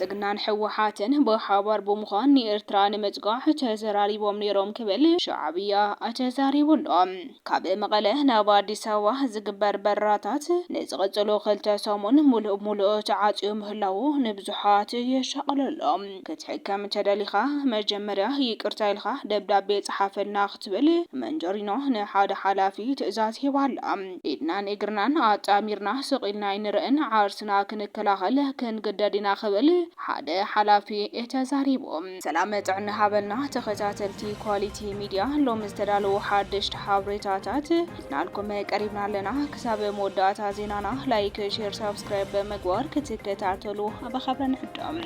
ብልጽግናን ሕወሓትን ብሓባር ብምዃን ንኤርትራ ንምጽጋዕ ተዘራሪቦም ነይሮም ክብል ሻዕብያ ተዛሪቡሎም። ካብ መቐለ ናብ አዲስ አበባ ዝግበር በራታት ንዝቕጽሉ 2 ሰሙን ሙሉእ ተዓጽዩ ምህላው ንብዙሓት የሸቕለሎም። ክትሕከም ተደሊኻ መጀመርያ ይቅርታ ኢልካ ደብዳቤ ጽሓፈልና ክትብል መንጀሪኖ ንሓደ ሓላፊ ትእዛዝ ሂባላ። ኢድናን እግርናን ኣጣሚርና ስቂልና ይንርእን ዓርስና ክንከላኸል ክንግደድና ክብል ሓደ ሓላፊ ተዛሪቦም። ሰላም ጥዕና ሃበልና ተኸታተልቲ ኳሊቲ ሚድያ ሎም ዝተዳለዉ ሓድሽቲ ሓበሬታታት ሒዝናልኩም ቀሪብና ኣለና። ክሳብ መወዳእታ ዜናና ላይክ፣ ሼር፣ ሰብስክራይብ በመግባር ክትከታተሉ በኸብረ ንሕዶም።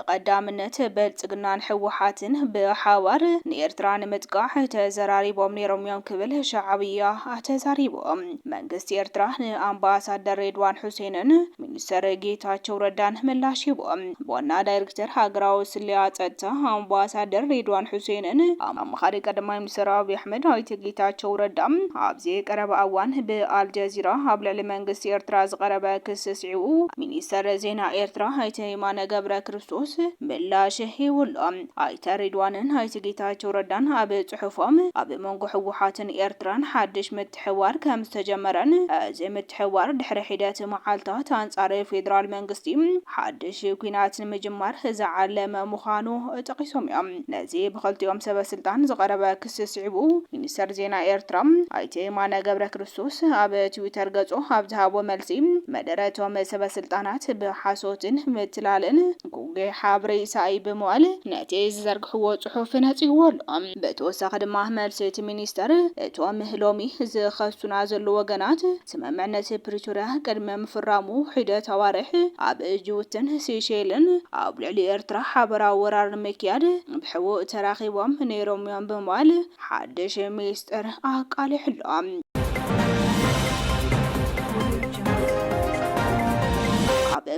ቀዳምነት ብልጽግናን ሕወሓትን ብሓባር ንኤርትራ ንምጥቃዕ ተዘራሪቦም ነይሮም እዮም ክብል ሻዕብያ ተዛሪቦም። መንግስቲ ኤርትራ ንኣምባሳደር ሬድዋን ሁሴንን ሚኒስተር ጌታቸው ረዳን ምላሽ ሂቦም። ዋና ዳይሬክተር ሃገራዊ ስልያ ጸጥታ ኣምባሳደር ሬድዋን ሁሴንን ኣማኻሪ ቀዳማይ ሚኒስትር አብይ አሕመድ ኣይተ ጌታቸው ረዳም ኣብዚ ቀረባ እዋን ብአልጀዚራ ኣብ ልዕሊ መንግስቲ ኤርትራ ዝቀረበ ክስ ስዒቡ ሚኒስተር ዜና ኤርትራ ኣይተ የማነ ገብረ ክርስቶስ ምላሽ ሂቡሎም። ኣይተ ሬድዋንን ኣይተ ጌታቸው ረዳን ኣብ ጽሑፎም ኣብ መንጎ ሕወሓትን ኤርትራን ሓድሽ ምትሕዋር ከም ዝተጀመረን እዚ ምትሕዋር ድሕሪ ሒደት መዓልታት አንጻር ፌደራል መንግስቲ ሓድሽ ኩናት ንምጅማር ዝዓለመ ምዃኑ ጠቂሶም እዮም። ነዚ ብክልቲኦም ሰበስልጣን ዝቀረበ ክስ ስዒቡ ሚኒስተር ዜና ኤርትራ ኣይተ የማነ ገብረ ክርስቶስ ኣብ ትዊተር ገጹ ኣብ ዝሃቦ መልሲ መደረቶም ሰበስልጣናት ብሓሶትን ምትላልን ጉጌ ሓብሬ ሳይ ብምዋል ነቲ ዝዘርግሕዎ ጽሑፍ ነጺዎሎም። ብተወሳኺ ድማ መልሲ እቲ ሚኒስተር እቶም ሎሚ ዝኸሱና ዘሎ ወገናት ስምምዕነት ፕሪቶሪያ ቅድመ ምፍራሙ ሒደት ኣዋርሕ ኣብ ጅቡትን ሴሼልን ኣብ ልዕሊ ኤርትራ ሓበራዊ ወራር ንምክያድ ብሕቡእ ተራኺቦም ነይሮም እዮም ብምባል ሓድሽ ሚኒስተር ኣቃሊሕሎም።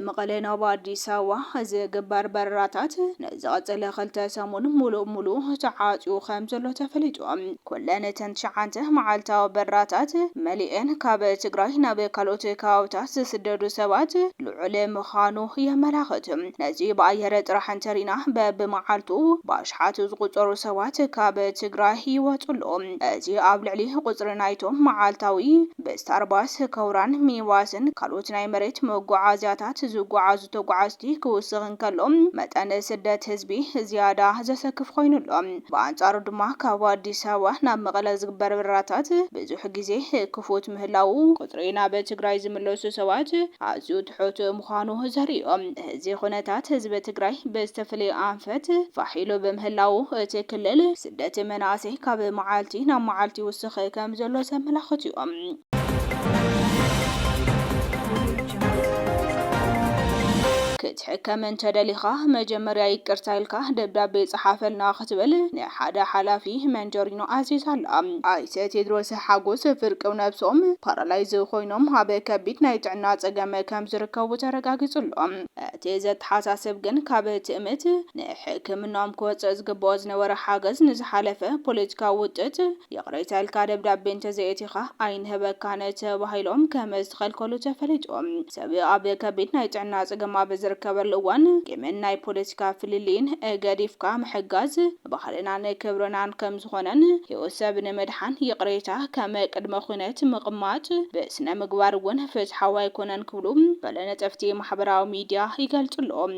መቐለ ናብ አዲስ አበባ ዝግበር በረራታት ንዝቐጽለ 2 ሰሙን ሙሉእ ተዓጽዩ ከም ዘሎ ተፈሊጦም። ኩለን 9 መዓልታዊ በረራታት መሊአን ካብ ትግራይ ናብ ካልኦት ከባቢታት ዝስደዱ ሰባት ልዑል ምዃኑ የመላኽት። ነዚ ብኣየር ጥራሕ እንተሪና በብመዓልቱ ብኣሽሓት ዝቁጸሩ ሰባት ካብ ትግራይ ይወጹሉ። እዚ ኣብ ልዕሊ ቁጽሪ ናይቶም መዓልታዊ በስታርባስ ከውራን ሚኒባስን ካልኦት ናይ መሬት መጓዓዝያታት ዝጓዓዙ ተጓዓዝቲ ክውስኽ እንከሎም መጠን ስደት ህዝቢ ዝያዳ ዘሰክፍ ኮይኑሎም። ብኣንጻሩ ድማ ካብ አዲስ አበባ ናብ መቐለ ዝግበር በረራታት ብዙሕ ግዜ ክፉት ምህላው ቁጽሪ ናብ ትግራይ ዝምለሱ ሰባት ኣዝዩ ትሑት ምዃኑ ዘርእዮም። እዚ ኩነታት ህዝቢ ትግራይ ብዝተፈለየ ኣንፈት ፋሒሉ ብምህላው እቲ ክልል ስደት መናእሰይ ካብ መዓልቲ ናብ መዓልቲ ይውስኽ ከም ዘሎ ዘመላኽት እዮም። ክትሕከም ተደሊኻ መጀመርያ ይቅርታ ኢልካ ደብዳቤ ጽሓፈልና ክትብል ንሓደ ሓላፊ መንጀሪኖ ኣዚዛላ። ኣይተ ቴድሮስ ሓጎስ ፍርቅው ነብሶም ፓራላይዝ ኮይኖም ኣብ ከቢድ ናይ ጥዕና ጸገም ከም ዝርከቡ ተረጋጊጹሎም። እቲ ዘተሓሳስብ ግን ካብ ትእምት ንሕክምናኦም ክወፅእ ዝግብኦ ዝነበረ ሓገዝ ንዝሓለፈ ፖለቲካዊ ውጥት የቕረይታ ኢልካ ደብዳቤ እንተዘይእቲኻ ኣይንህበካን ተባሂሎም ከም ዝተኸልከሉ ተፈሊጦም። ሰብ ኣብ ከቢድ ናይ ጥዕና ጸገም ኣብ ዝርከበሉ እዋን ቂምን ናይ ፖለቲካ ፍልልይን ገዲፍካ ምሕጋዝ ባህልናን ክብርናን ከም ዝኾነን ህይወት ሰብ ንምድሓን ይቕሬታ ከም ቅድመ ኩነት ምቕማጥ ብስነ ምግባር እውን ፍትሓዊ ኣይኮነን ክብሉ ገለ ነጠፍቲ ማሕበራዊ ሚድያ ይገልጹሎም።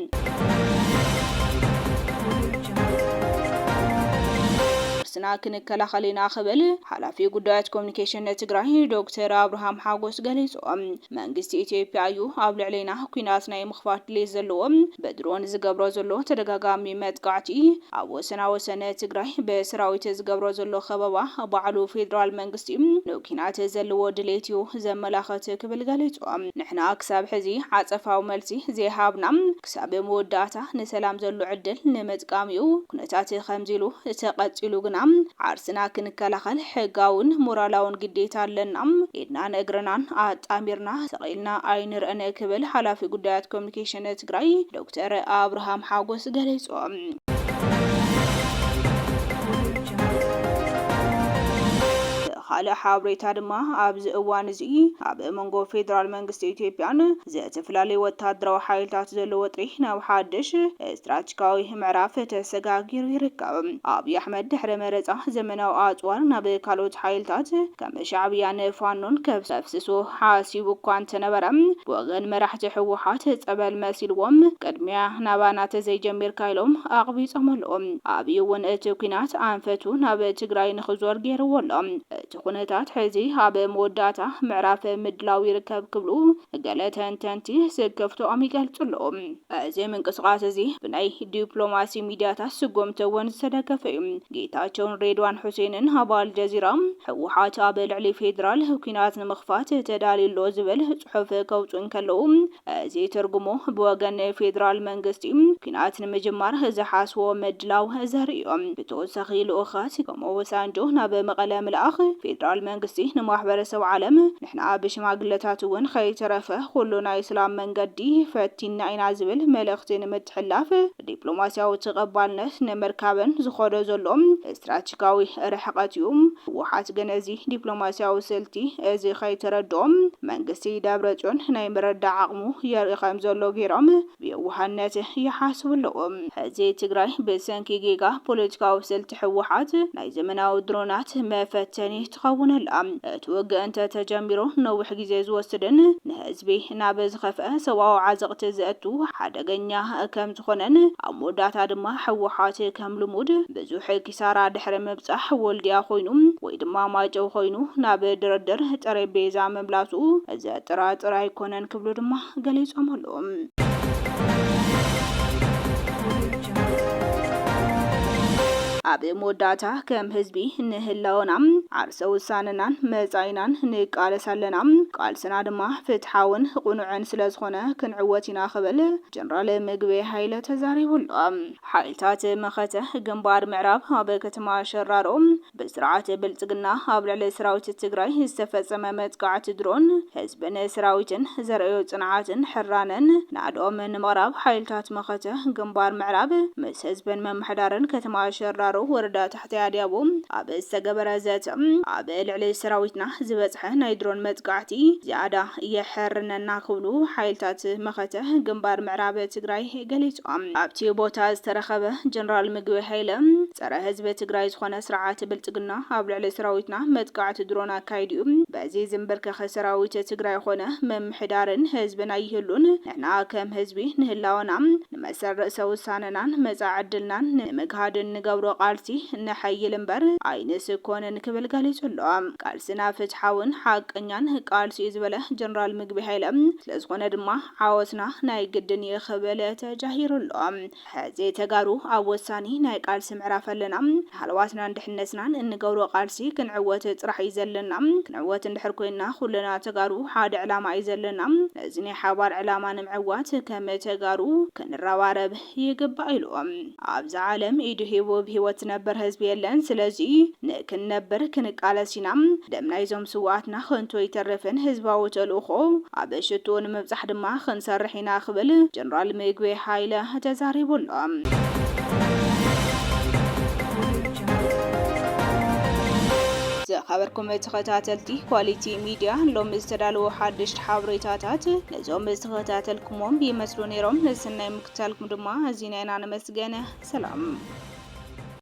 ስና ክንከላኸልና ክብል ሓላፊ ጉዳያት ኮሙኒኬሽን ትግራይ ዶክተር አብርሃም ሓጎስ ገሊጾም። መንግስቲ ኢትዮጵያ እዩ ኣብ ልዕሊና ኩናት ናይ ምኽፋት ድሌት ዘለዎም በድሮን ዝገብሮ ዘሎ ተደጋጋሚ መጥቃዕቲ ኣብ ወሰነ ትግራይ በሰራዊት ዝገብሮ ዘሎ ከበባ ባዕሉ ፌደራል መንግስቲ ንኩናት ዘለዎ ድሌት እዩ ዘመላኽት ክብል ገሊጾም። ንሕና ክሳብ ሕዚ ዓጸፋዊ መልሲ ዘይሃብና ክሳብ መወዳእታ ንሰላም ዘሎ ዕድል ንምጥቃም እዩ ኩነታት ከምዚሉ ተቐጺሉ ግና ዓርስና ክንከላኸል ሕጋውን ሞራላውን ግዴታ ኣለና። ኢድናን እግርናን ኣጣሚርና ሰቂልና ኣይንርአነ ክብል ሓላፊ ጉዳያት ኮሙኒኬሽን ትግራይ ዶክተር አብርሃም ሓጎስ ገሊጾም። خالق حابريتا دما ابز اوان زي اب منغو فيدرال منغست ኢትዮጵያን ዘተፈላለዩ ወታደራዊ ሓይልታት ዘለዎ ጥሪ ናብ ሓድሽ ስትራቴጂካዊ ምዕራፍ ተሰጋጊሩ ይርከብ። አብይ አሕመድ ድሕረ መረጻ ዘመናዊ አጽዋር ናብ ካልኦት ሓይልታት ከም ሻዕብያን ፋኖን ከፍስሱ ሓሲቡ እኳ እንተነበረም ወገን መራሕቲ ሕወሓት ጸበል መሲልዎም ቅድሚያ ናባናተ ዘይጀምር ካይሎም አቅቢጾምሎም አብይ እውን እቲ ኩናት አንፈቱ ናብ ትግራይ ንኽዞር ገይርዎሎም እቲ ኩነታት ሕዚ ኣብ መወዳእታ ምዕራፍ ምድላው ይርከብ ክብሉ ገለተን ተንቲ ዝከፍቶኦም ይገልጹሎም። እዚ ምንቅስቃስ እዚ ብናይ ዲፕሎማሲ ሚድያታት ስጉምተውን ዝተደገፈ እዩ። ጌታቸውን ሬድዋን ሁሴንን አባል ጀዚራ ሕወሓት ኣብ ልዕሊ ፌደራል ኩናት ንምኽፋት ተዳልዩሎ ዝብል ጽሑፍ ከውጹን ከለው እዚ ትርጉሙ ብወገን ፌደራል መንግስቲ ኩናት ንምጅማር ዝሓስቦ ምድላው ዘርእዮም ብተወሳኺ ልኡኻት ከምኡ ወሳንጆ ናብ መቐለ ምልኣኽ ፌደራል መንግስቲ ንማሕበረሰብ ዓለም ንሕና ብሽማግለታት እውን ከይተረፈ ኩሉ ናይ ሰላም መንገዲ ፈቲና ኢና ዝብል መልእኽቲ ንምትሕላፍ ዲፕሎማሲያዊ ተቐባልነት ንምርካብን ዝኸዶ ዘሎም ስትራቴጂካዊ ርሕቀት እዩ። ሕወሓት ግን እዚ ዲፕሎማሲያዊ ስልቲ እዚ ከይተረድኦም መንግስቲ ደብረጽዮን ናይ ምርዳዕ ዓቕሙ የርኢ ከም ዘሎ ገይሮም ብየውሃነት ይሓስብሎም። ሕዚ ትግራይ ብሰንኪ ጌጋ ፖለቲካዊ ስልቲ ሕወሓት ናይ ዘመናዊ ድሮናት መፈተኒ ትኸውነላ። እቲ ውግእ እንተ ተጀሚሩ ነዊሕ ግዜ ዝወስድን ንህዝቢ ናብ ዝኸፍአ ሰብኣዊ ዓዘቕቲ ዘእቱ ሓደገኛ ከም ዝኾነን ኣብ መወዳእታ ድማ ሕወሓት ከም ልሙድ ብዙሕ ኪሳራ ድሕሪ ምብጻሕ ወልድያ ኮይኑ ወይ ድማ ማጨው ኮይኑ ናብ ድርድር ጠረጴዛ መምላሱ ዘጥራጥር ኣይኮነን ክብሉ ድማ ገሊጾምሎም። ኣብ መወዳእታ ከም ህዝቢ ንህላውና ዓርሰ ውሳነናን መጻኢናን ንቃለሳለና ቃልስና ድማ ፍትሓውን ቁኑዕን ስለዝኾነ ክንዕወት ኢና ክብል ጀነራል ምግበይ ሃይለ ተዛሪቡሎ። ሓይልታት መኸተ ግንባር ምዕራብ ኣብ ከተማ ሸራሮ ብስርዓት ብልጽግና ኣብ ልዕሊ ሰራዊት ትግራይ ዝተፈጸመ መጥቃዕቲ ድሮን ህዝብን ሰራዊትን ዘርእዮ ጽንዓትን ሕራንን ናዶም ንምቕራብ ሓይልታት መኸተ ግንባር ምዕራብ ምስ ህዝብን መምሕዳርን ከተማ ሸራሮ ወረዳ ታሕቲ ያዲያቦ ኣብ ዝተገበረ ዘተ ኣብ ልዕሊ ሰራዊትና ዝበጽሐ ናይ ድሮን መጥቃዕቲ ዝያዳ የሕርነና ክብሉ ሓይልታት መኸተ ግንባር ምዕራብ ትግራይ ገሊጾም። ኣብቲ ቦታ ዝተረኸበ ጀነራል ምግበይ ሃይለ ጸረ ህዝቢ ትግራይ ዝኾነ ስርዓት ብልጽግና ኣብ ልዕሊ ሰራዊትና መጥቃዕቲ ድሮን ኣካይድዩ በዚ ዝንበርከኸ ሰራዊት ትግራይ ኾነ መምሕዳርን ህዝብና ይህሉን ንሕና ከም ህዝቢ ንህላወና ንመሰረሰ ውሳነናን መጻዕድልናን ንምግሃድን ንገብሮ ቃልሲ ንሐይል እምበር ኣይንስ ኮነን ክብል ገሊጹሎም። ቃልስና ፍትሓውን ሓቀኛን ቃልሲ ዝበለ ጀነራል ምግበይ ሃይለ ስለዝኾነ ድማ ዓወትና ናይ ግድን ይኽብል ተጃሂሩሎም። ሕዚ ተጋሩ ኣብ ወሳኒ ናይ ቃልሲ ምዕራፍ ኣለና ሃልዋትናን ድሕነትናን እንገብሮ ቃልሲ ክንዕወት ጥራሕ እዩ ዘለና ክንዕወት እንድሕር ኮይና ኩልና ተጋሩ ሓደ ዕላማ እዩ ዘለና ነዚ ናይ ሓባር ዕላማ ንምዕዋት ከም ተጋሩ ክንረባረብ ይግባእ ኢሎም። ኣብዚ ዓለም ኢዱ ሂቡ ብሂወት ነበር ህዝቢ የለን ስለዚ ንክንነበር ክንቃለሲና ደምናይዞም ስዋዕትና ከንቶ ይተርፍን ህዝባዊ ተልእኾ ኣብ ሽቱ ንምብጻሕ ድማ ክንሰርሕ ኢና ክብል ጀነራል ምግበይ ሃይለ ተዛሪቡሎም። ዝኸበርኩም ተኸታተልቲ ኳሊቲ ሚድያ ሎም ዝተዳለዉ ሓድሽቲ ሓበሬታታት ነዞም ዝተኸታተልኩሞም ይመስሉ ነይሮም። ንስናይ ምክታልኩም ድማ እዚና ኢና ነመስገነ ሰላም።